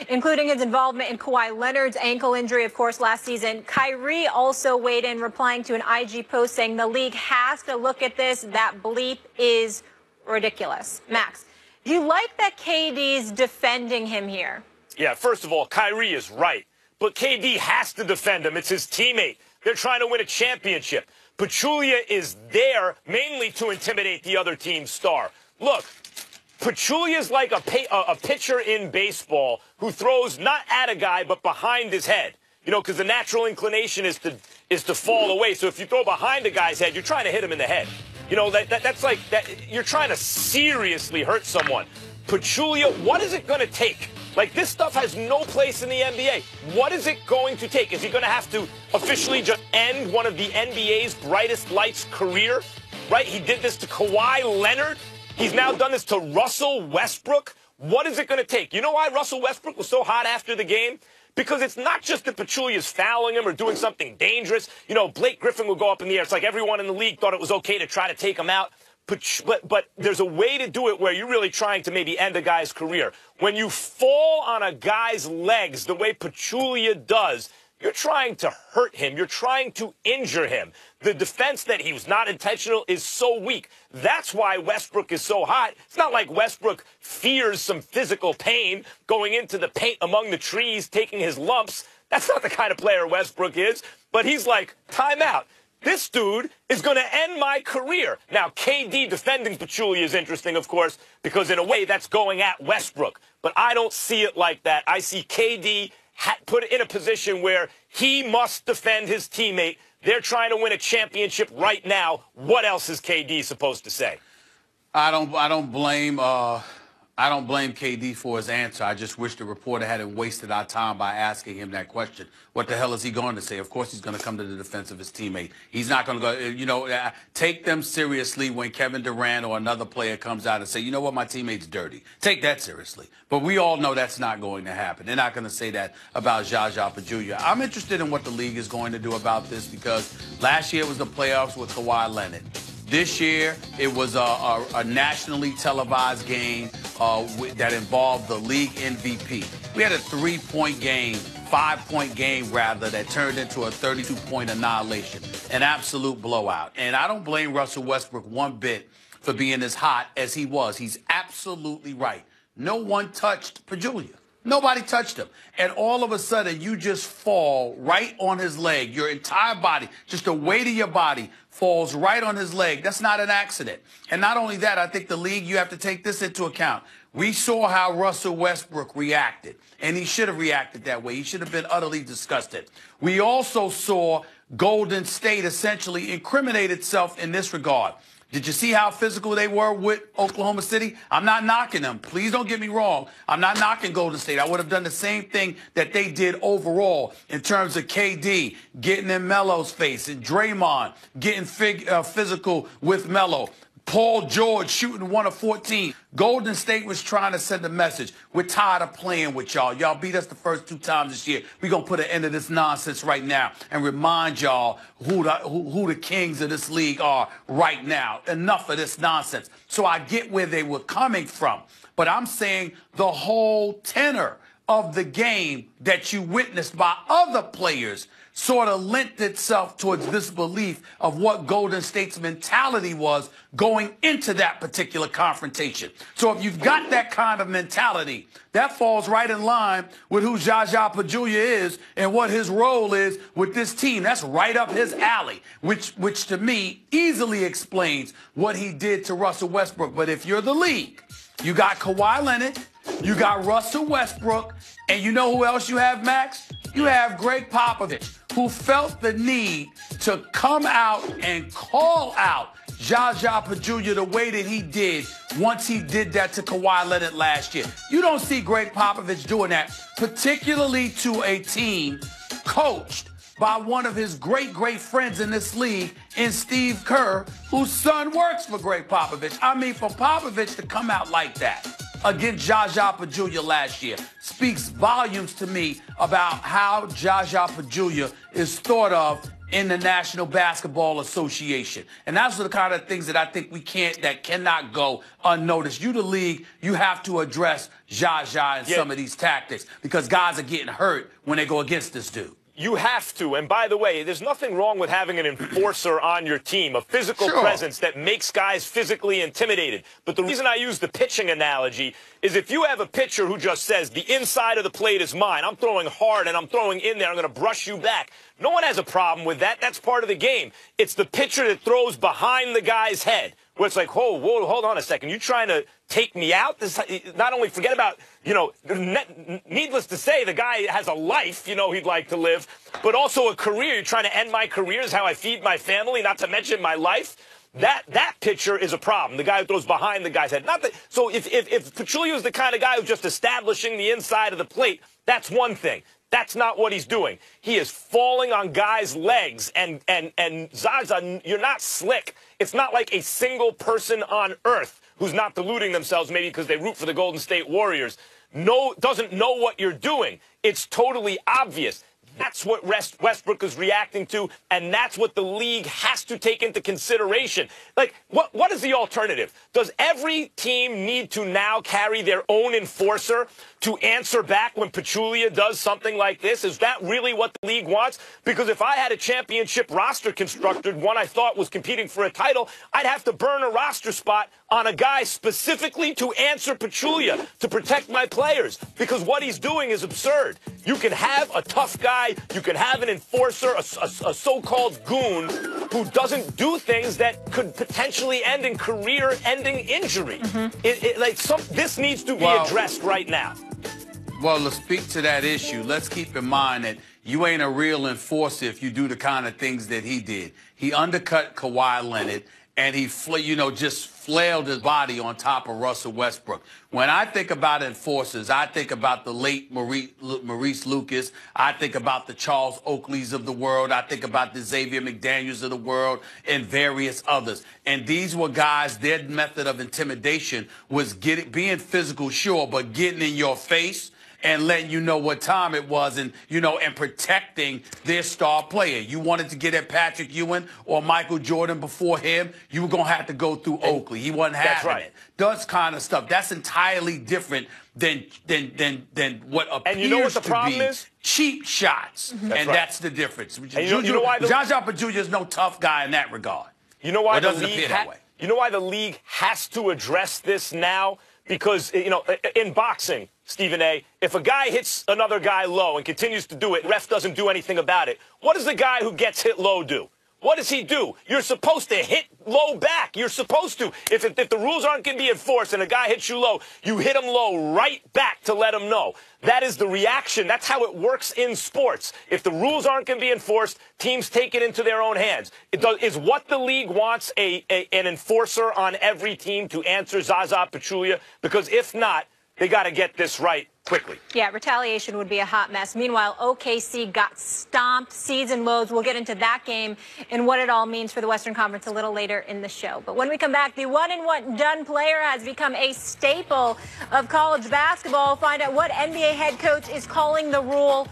including his involvement in Kawhi Leonard's ankle injury, of course, last season. Kyrie also weighed in, replying to an IG post saying the league has to look at this. That bleep is ridiculous. Max, do you like that KD's defending him here? Yeah, first of all, Kyrie is right. But KD has to defend him. It's his teammate. They're trying to win a championship. Pachulia is there mainly to intimidate the other team's star. Look, Pachulia is like a pitcher in baseball who throws not at a guy but behind his head. You know, because the natural inclination is to fall away. So if you throw behind a guy's head, you're trying to hit him in the head. You know, that's like that. You're trying to seriously hurt someone. Pachulia, what is it going to take? Like, this stuff has no place in the NBA. What is it going to take? Is he going to have to officially just end one of the NBA's brightest lights career? Right? He did this to Kawhi Leonard. He's now done this to Russell Westbrook. What is it going to take? You know why Russell Westbrook was so hot after the game? Because it's not just that Pachulia's fouling him or doing something dangerous. You know, Blake Griffin will go up in the air. It's like everyone in the league thought it was okay to try to take him out. But there's a way to do it where you're really trying to maybe end a guy's career. When you fall on a guy's legs the way Pachulia does, you're trying to hurt him. You're trying to injure him. The defense that he was not intentional is so weak. That's why Westbrook is so hot. It's not like Westbrook fears some physical pain going into the paint among the trees, taking his lumps. That's not the kind of player Westbrook is. But he's like, time out. This dude is going to end my career. Now, KD defending Pachulia is interesting, of course, because in a way that's going at Westbrook. But I don't see it like that. I see KD put in a position where he must defend his teammate. They're trying to win a championship right now. What else is KD supposed to say? I don't blame KD for his answer. I just wish the reporter hadn't wasted our time by asking him that question. What the hell is he going to say? Of course he's going to come to the defense of his teammate. He's not going to go, you know, take them seriously when Kevin Durant or another player comes out and say, you know what, my teammate's dirty. Take that seriously. But we all know that's not going to happen. They're not going to say that about Zaza Pachulia. I'm interested in what the league is going to do about this because last year was the playoffs with Kawhi Leonard. This year, it was a nationally televised game that involved the league MVP. We had a 3-point game, 5-point game, rather, that turned into a 32-point annihilation, an absolute blowout. And I don't blame Russell Westbrook one bit for being as hot as he was. He's absolutely right. No one touched Pachulia. Nobody touched him. And all of a sudden, you just fall right on his leg. Your entire body, just the weight of your body falls right on his leg. That's not an accident. And not only that, I think the league, you have to take this into account. We saw how Russell Westbrook reacted, and he should have reacted that way. He should have been utterly disgusted. We also saw Golden State essentially incriminate itself in this regard. Did you see how physical they were with Oklahoma City? I'm not knocking them. Please don't get me wrong. I'm not knocking Golden State. I would have done the same thing that they did overall in terms of KD getting in Melo's face and Draymond getting physical with Melo. Paul George shooting 1 of 14. Golden State was trying to send a message. We're tired of playing with y'all. Y'all beat us the first 2 times this year. We're going to put an end to this nonsense right now and remind y'all who the kings of this league are right now. Enough of this nonsense. So I get where they were coming from. But I'm saying the whole tenor of the game that you witnessed by other players sort of lent itself towards this belief of what Golden State's mentality was going into that particular confrontation. So if you've got that kind of mentality, that falls right in line with who Zaza Pachulia is and what his role is with this team. That's right up his alley, which to me easily explains what he did to Russell Westbrook. But if you're the league, you got Kawhi Leonard, you got Russell Westbrook, and you know who else you have, Max? You have Greg Popovich, who felt the need to come out and call out Zaza Pachulia the way that he did once he did that to Kawhi Leonard last year. You don't see Greg Popovich doing that, particularly to a team coached by one of his great friends in this league in Steve Kerr, whose son works for Greg Popovich. I mean, for Popovich to come out like that against Zaza Pachulia last year speaks volumes to me about how Zaza Pachulia is thought of in the National Basketball Association. And that's the kind of things that I think that cannot go unnoticed. You, the league, you have to address Zaza and some of these tactics because guys are getting hurt when they go against this dude. You have to. And by the way, there's nothing wrong with having an enforcer on your team, a physical presence that makes guys physically intimidated. But the reason I use the pitching analogy is if you have a pitcher who just says, the inside of the plate is mine, I'm throwing hard and I'm throwing in there, I'm going to brush you back. No one has a problem with that. That's part of the game. It's the pitcher that throws behind the guy's head, where it's like, whoa, hold on a second. You trying to take me out? Not only forget about, needless to say, the guy has a life, he'd like to live, but also a career. You're trying to end my career is how I feed my family, not to mention my life. That pitcher is a problem. The guy who throws behind the guy's head. So if Pachulia is the kind of guy who's just establishing the inside of the plate, that's one thing. That's not what he's doing. He is falling on guys' legs. And Zaza, you're not slick. It's not like a single person on earth who's not deluding themselves, maybe because they root for the Golden State Warriors, doesn't know what you're doing. It's totally obvious. That's what Westbrook is reacting to, and that's what the league has to take into consideration. Like, what is the alternative? Does every team need to now carry their own enforcer to answer back when Pachulia does something like this? Is that really what the league wants? Because if I had a championship roster constructed, one I thought was competing for a title, I'd have to burn a roster spot on a guy specifically to answer Pachulia, to protect my players. Because what he's doing is absurd. You can have a tough guy, you can have an enforcer, a so-called goon who doesn't do things that could potentially end in career-ending injury. This needs to be addressed right now. Well, to speak to that issue, let's keep in mind that you ain't a real enforcer if you do the kind of things that he did. He undercut Kawhi Leonard, and he just flailed his body on top of Russell Westbrook. When I think about enforcers, I think about the late Maurice Lucas. I think about the Charles Oakleys of the world. I think about the Xavier McDaniels of the world and various others. And these were guys, their method of intimidation was being physical, sure, but getting in your face and letting you know what time it was and protecting their star player. You wanted to get at Patrick Ewing or Michael Jordan before him, you were going to have to go through Oakley. He wasn't having it. That kind of stuff. That's entirely different than what appears to be cheap shots. That's the difference. Zaza Pachulia is no tough guy in that regard. You know why the league has to address this now? Because, in boxing, Stephen A., if a guy hits another guy low and continues to do it, ref doesn't do anything about it, what does the guy who gets hit low do? What does he do? You're supposed to hit low back. You're supposed to. If the rules aren't going to be enforced and a guy hits you low, you hit him low right back to let him know. That is the reaction. That's how it works in sports. If the rules aren't going to be enforced, teams take it into their own hands. Is what the league wants an enforcer on every team to answer Zaza Pachulia? Because if not, they got to get this right quickly. Yeah, retaliation would be a hot mess. Meanwhile, OKC got stomped, seeds and loads. We'll get into that game and what it all means for the Western Conference a little later in the show. But when we come back, the one-and-one-done player has become a staple of college basketball. Find out what NBA head coach is calling the rule